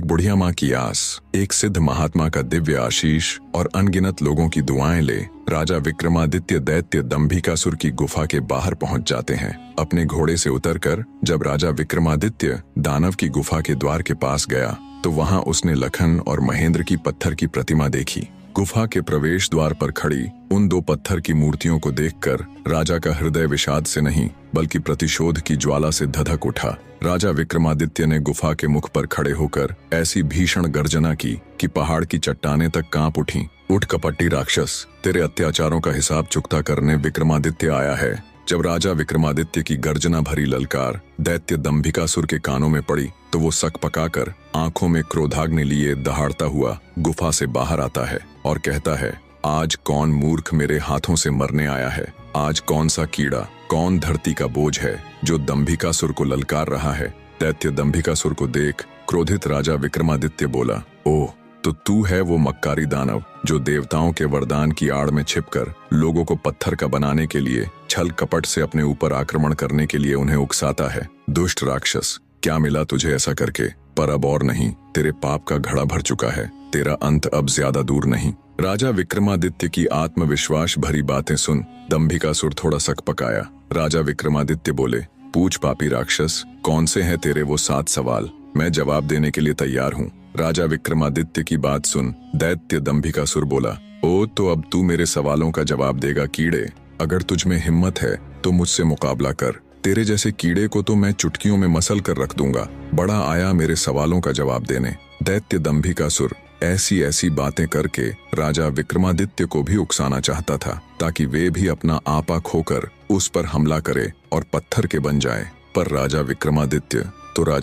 एक बुढ़िया माँ की आस, एक सिद्ध महात्मा का दिव्य आशीष और अनगिनत लोगों की दुआएं ले राजा विक्रमादित्य दैत्य दंभिकासुर की गुफा के बाहर पहुंच जाते हैं। अपने घोड़े से उतरकर जब राजा विक्रमादित्य दानव की गुफा के द्वार के पास गया तो वहां उसने लखन और महेंद्र की पत्थर की प्रतिमा देखी। गुफा के प्रवेश द्वार पर खड़ी उन दो पत्थर की मूर्तियों को देखकर राजा का हृदय विषाद से नहीं बल्कि प्रतिशोध की ज्वाला से धधक उठा। राजा विक्रमादित्य ने गुफा के मुख पर खड़े होकर ऐसी भीषण गर्जना की कि पहाड़ की चट्टानें तक कांप उठीं। उठ कपटी राक्षस, तेरे अत्याचारों का हिसाब चुकता करने विक्रमादित्य आया है। जब राजा विक्रमादित्य की गर्जना भरी ललकार दैत्य दंभिकासुर के कानों में पड़ी तो वो सक पकाकर आंखों में क्रोधाग्नि लिए दहाड़ता हुआ गुफा से बाहर आता है और कहता है, आज कौन मूर्ख मेरे हाथों से मरने आया है? आज कौन सा कीड़ा, कौन धरती का बोझ है जो दंभिकासुर को ललकार रहा है? दैत्य दंभिकासुर को देख क्रोधित राजा विक्रमादित्य बोला, ओह, तो तू है वो मक्कारी दानव जो देवताओं के वरदान की आड़ में छिपकर लोगों को पत्थर का बनाने के लिए छल कपट से अपने ऊपर आक्रमण करने के लिए उन्हें उकसाता है। दुष्ट राक्षस, क्या मिला तुझे ऐसा करके? पर अब और नहीं, तेरे पाप का घड़ा भर चुका है, तेरा अंत अब ज्यादा दूर नहीं। राजा विक्रमादित्य की आत्मविश्वास भरी बातें सुन दंभिकासुर थोड़ा सक पकाया। राजा विक्रमादित्य बोले, पूछ पापी राक्षस, कौन से हैं तेरे वो 7 सवाल? मैं जवाब देने के लिए तैयार हूँ। राजा विक्रमादित्य की बात सुन दैत्य दंभिकासुर बोला, ओ, तो अब तू मेरे सवालों का जवाब देगा कीड़े? अगर तुझ में हिम्मत है तो मुझसे मुकाबला कर। तेरे जैसे कीड़े को तो मैं चुटकियों में मसल कर रख दूंगा। बड़ा आया मेरे सवालों का जवाब देने। दैत्य दंभिकासुर ऐसी ऐसी बातें करके राजा विक्रमादित्य को भी उकसाना चाहता था ताकि वे भी अपना आपा खोकर उस पर हमला करे और पत्थर के बन जाए। पर राजा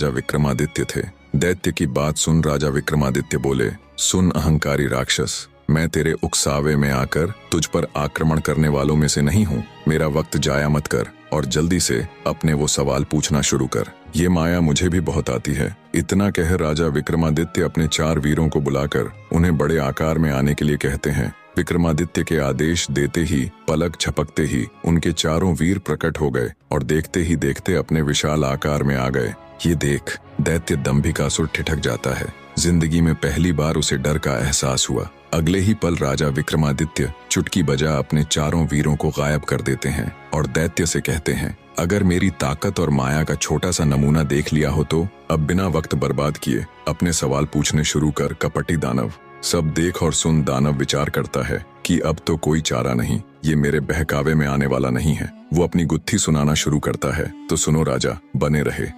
विक्रमादित्य थे। दैत्य की बात सुन राजा विक्रमादित्य बोले, सुन अहंकारी राक्षस, मैं तेरे उकसावे में आकर तुझ पर आक्रमण करने वालों में से नहीं हूँ। मेरा वक्त जाया मत कर और जल्दी से अपने वो सवाल पूछना शुरू कर। ये माया मुझे भी बहुत आती है। इतना कह राजा विक्रमादित्य अपने 4 वीरों को बुलाकर उन्हें बड़े आकार में आने के लिए कहते हैं। विक्रमादित्य के आदेश देते ही पलक झपकते ही उनके 4 वीर प्रकट हो गए और देखते ही देखते अपने विशाल आकार में आ गए। ये देख दैत्य दंभिकासुर ठिठक जाता है। जिंदगी में पहली बार उसे डर का एहसास हुआ। अगले ही पल राजा विक्रमादित्य चुटकी बजा अपने 4 वीरों को गायब कर देते हैं और दैत्य से कहते हैं, अगर मेरी ताकत और माया का छोटा सा नमूना देख लिया हो तो अब बिना वक्त बर्बाद किए अपने सवाल पूछने शुरू कर कपटी दानव। सब देख और सुन दानव विचार करता है कि अब तो कोई चारा नहीं, ये मेरे बहकावे में आने वाला नहीं है। वो अपनी गुत्थी सुनाना शुरू करता है। तो सुनो राजा, बने रहे।